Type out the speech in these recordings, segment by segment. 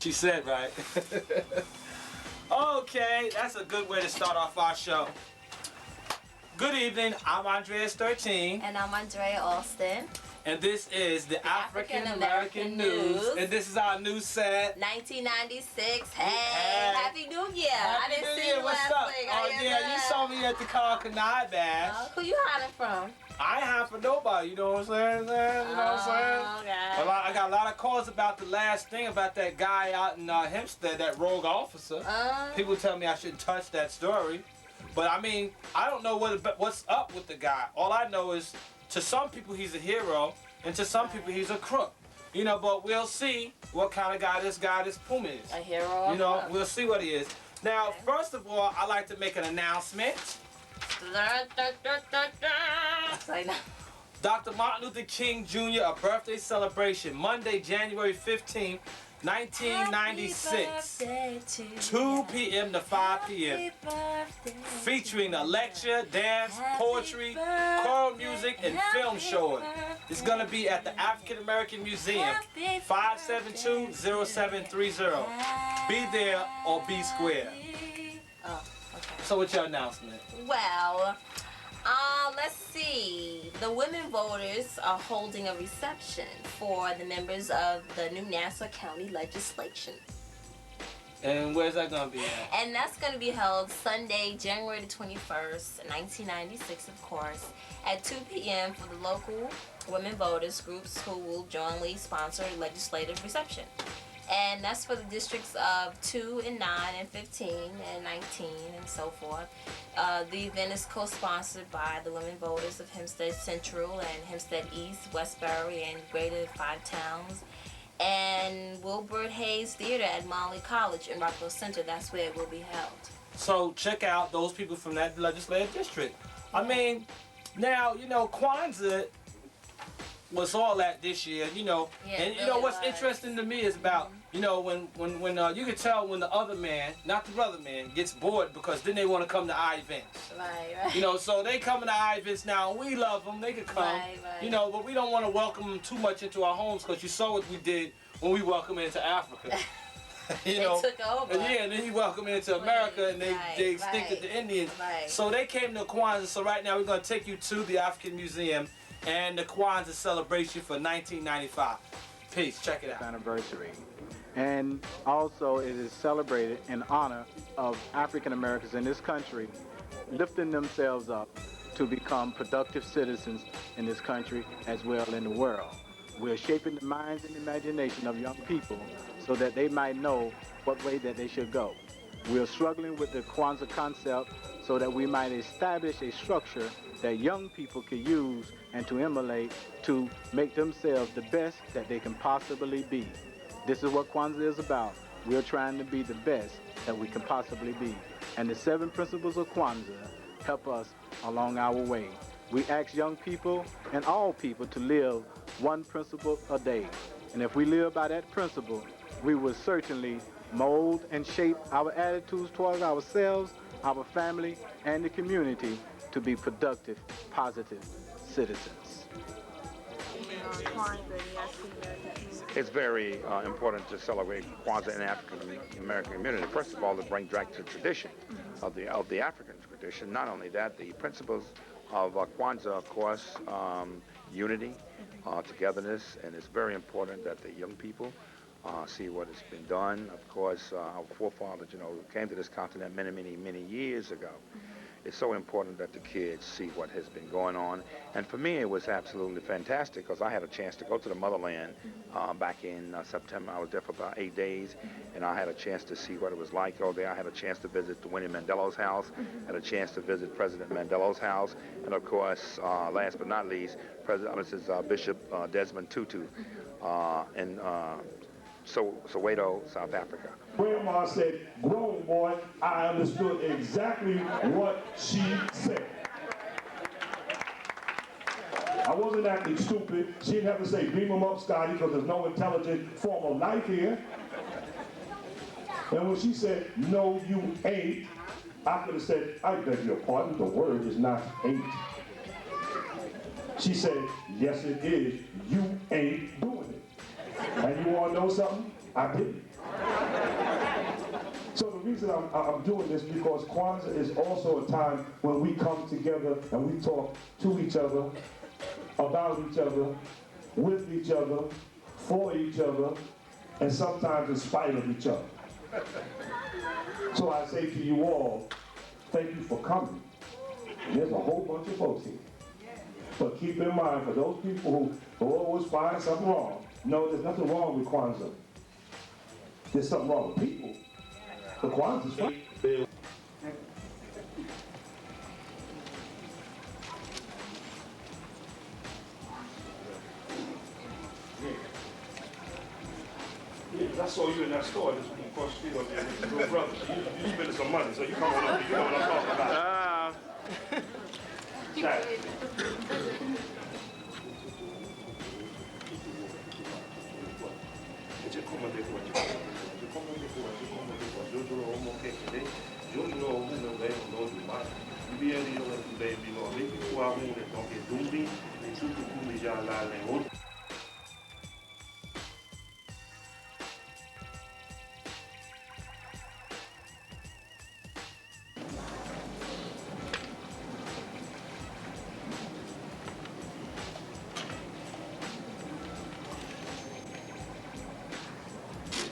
She said right. Okay, that's a good way to start off our show. Good evening, I'm Andreas 13. And I'm Andrea Austin. And this is the African American News. And this is our news set. 1996. Hey, Happy New Year. I didn't see you What's last up? week. Oh yeah, you saw me at the Kanai Bash. Who you hiding from? I ain't hiding for nobody, you know what I'm saying? You know what I'm saying? Okay. I got a lot of calls about the last thing about that guy out in Hempstead, that rogue officer. People tell me I shouldn't touch that story. But I mean, I don't know what's up with the guy. All I know is, to some people he's a hero, and to some people he's a crook. You know, but we'll see what kind of guy this Puma is. A hero. You know, we'll see what he is. Now, first of all, I'd like to make an announcement. Dr. Martin Luther King Jr., a birthday celebration, Monday, January 15th, 1996, 2 p.m. to 5 p.m. Featuring a lecture, dance, poetry, choral music, and film showing. It's going to be at the African American Museum, 572-0730. Be there or be square. Oh, okay. So what's your announcement? Well, let's see. The women voters are holding a reception for the members of the new Nassau County legislation. And where's that going to be at? And that's going to be held Sunday, January the 21st, 1996, of course, at 2 p.m. for the local women voters groups who will jointly sponsor a legislative reception. And that's for the districts of 2 and 9 and 15 and 19 and so forth. The event is co-sponsored by the women voters of Hempstead Central and Hempstead East, Westbury, and Greater Five Towns. And Wilbert Hayes Theater at Molly College in Rockville Center. That's where it will be held. So check out those people from that legislative district. I mean, now, you know, Kwanzaa was all that this year, you know. Yeah, and you know what's interesting to me is about, you know, when you can tell when the other man, not the brother man, gets bored, because then they want to come to our events. Right. You know, so they come to our events now, and we love them. They can come. Right. You know, but we don't want to welcome them too much into our homes, because you saw what we did when we welcomed them into Africa. You know, they took over. Yeah, and then you welcome them into America, and they extincted the Indians. Right. So they came to Kwanzaa. So right now we're going to take you to the African Museum and the Kwanzaa celebration for 1995. Peace. Check it out. Anniversary. And also it is celebrated in honor of African Americans in this country lifting themselves up to become productive citizens in this country as well in the world. We're shaping the minds and imagination of young people so that they might know what way that they should go. We're struggling with the Kwanzaa concept so that we might establish a structure that young people can use and to emulate to make themselves the best that they can possibly be. This is what Kwanzaa is about. We're trying to be the best that we can possibly be. And the 7 principles of Kwanzaa help us along our way. We ask young people and all people to live 1 principle a day. And if we live by that principle, we will certainly mold and shape our attitudes towards ourselves, our family, and the community to be productive, positive citizens. It's very important to celebrate Kwanzaa in the African American community. First of all, to bring back the tradition of the African tradition. Not only that, the principles of Kwanzaa, of course, unity, togetherness, and it's very important that the young people see what has been done. Of course, our forefathers, you know, came to this continent many, many, many years ago. It's so important that the kids see what has been going on. And for me, it was absolutely fantastic because I had a chance to go to the motherland back in September. I was there for about 8 days, and I had a chance to see what it was like over there. I had a chance to visit Winnie Mandela's house, had a chance to visit President Mandela's house, and of course, last but not least, Bishop Desmond Tutu in Soweto, South Africa. Grandma said, grown boy, I understood exactly what she said. I wasn't acting stupid. She didn't have to say, beam them up, Scotty, because there's no intelligent form of life here. And when she said, no, you ain't, I could have said, I beg your pardon, the word is not ain't. She said, yes, it is. You ain't doing it. And you want to know something? I didn't. reason I'm doing this because Kwanzaa is also a time when we come together and we talk to each other, about each other, with each other, for each other, and sometimes in spite of each other. So I say to you all, thank you for coming. And there's a whole bunch of folks here. But keep in mind, for those people who always find something wrong, no, there's nothing wrong with Kwanzaa. There's something wrong with people. But Kwanzaa's fine. I saw you in that store this week across the street over there with your little brother. You spending some money, so you come on over. You know what I'm talking about. Jack.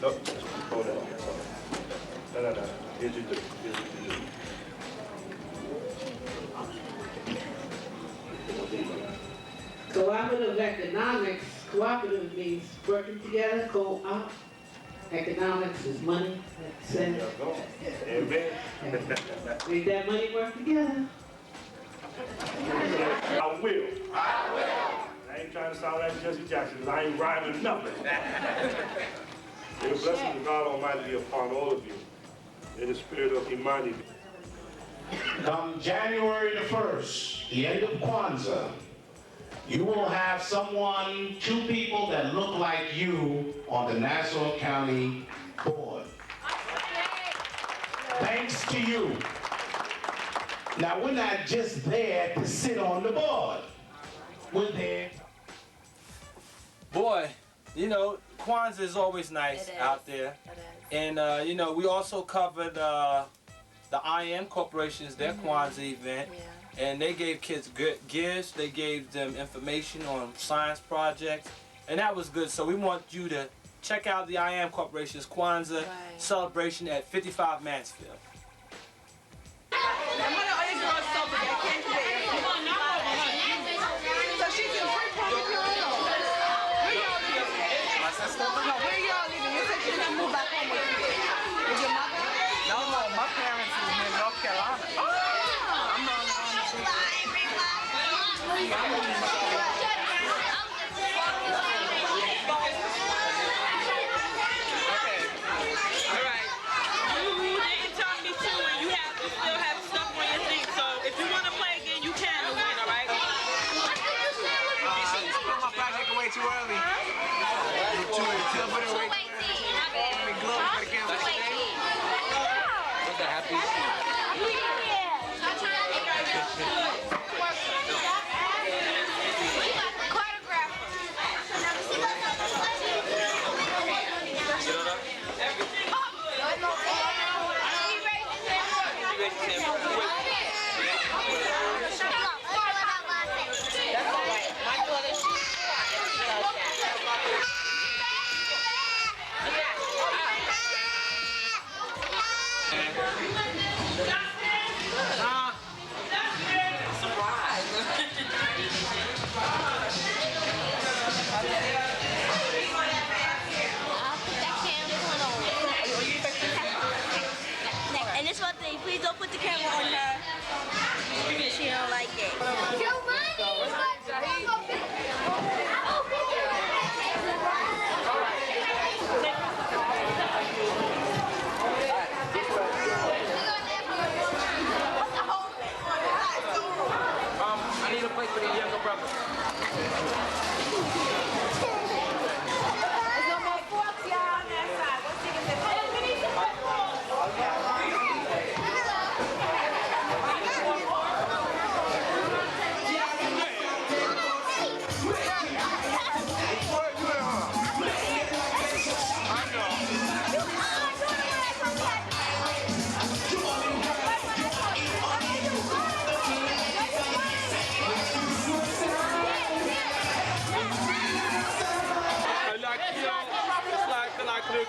Nope, hold it. No. Here's your do. Cooperative economics, cooperative means working together, co-op. Economics is money, sense. Amen. Make that money work together. I will. I ain't trying to sound like Jesse Jackson, because I ain't rhyming nothing. May the blessings of God Almighty be upon all of you. In the spirit of humanity. Come January the 1st, the end of Kwanzaa, you will have two people that look like you on the Nassau County Board. Thanks to you. Now, we're not just there to sit on the board. We're there. Boy, you know, Kwanzaa is always nice out there. And, you know, we also covered the IM Corporation's, their Kwanzaa event. Yeah. And they gave kids good gifts. They gave them information on science projects. And that was good. So we want you to check out the IM Corporation's Kwanzaa celebration at 55 Mansfield. Too early. Too early.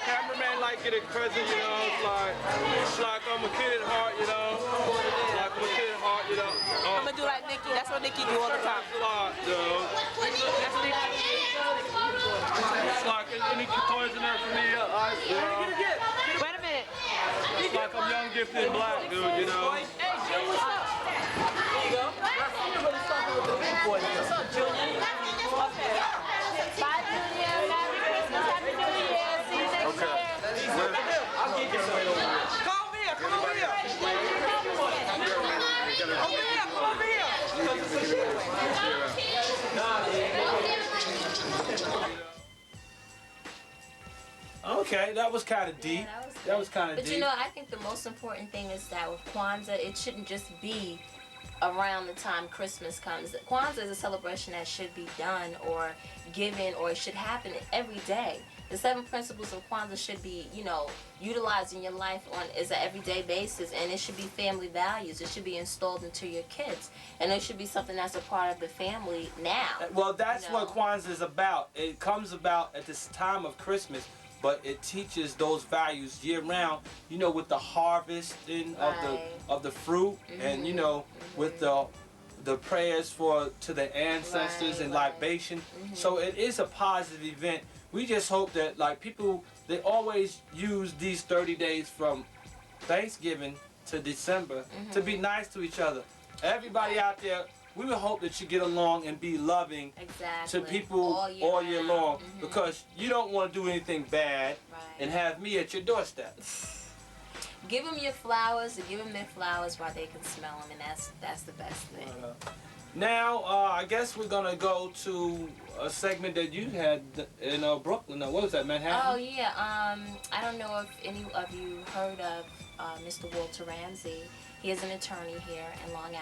cameraman like getting present, you know. It's like I'm a kid at heart, you know. Like I'm a kid at heart, you know. I'm gonna do like Nikki. That's what Nikki do all the time. It's like any toys in there for me. Wait a minute. It's like I'm young, gifted, and black, dude, you know. Hey, Jim, what's up? There you go. What's up, Junior? Okay. Bye, Junior. Merry Christmas. Happy New Year. See you next year. I'll get you some. Come over here. Come over here. Come over here. Okay, that was kind of deep. Yeah, that was kind of deep. But you know, I think the most important thing is that with Kwanzaa, it shouldn't just be around the time Christmas comes. Kwanzaa is a celebration that should be done or given, or it should happen every day. The 7 principles of Kwanzaa should be, you know, utilized in your life on as an everyday basis, and it should be family values. It should be installed into your kids, and it should be something that's a part of the family now. Well, that's you know? what Kwanzaa is about. It comes about at this time of Christmas, but it teaches those values year round. You know, with the harvesting of the fruit, and you know, with the prayers to the ancestors and libation. So it is a positive event. We just hope that like people, they always use these 30 days from Thanksgiving to December to be nice to each other. Everybody out there, we would hope that you get along and be loving to people all year long, because you don't want to do anything bad and have me at your doorstep. Give them your flowers, and give them their flowers while they can smell them, and that's the best thing. Now, I guess we're gonna go to a segment that you had in Brooklyn. What was that, Manhattan? Oh yeah. I don't know if any of you heard of Mr. Walter Ramsey. He is an attorney here in Long Island.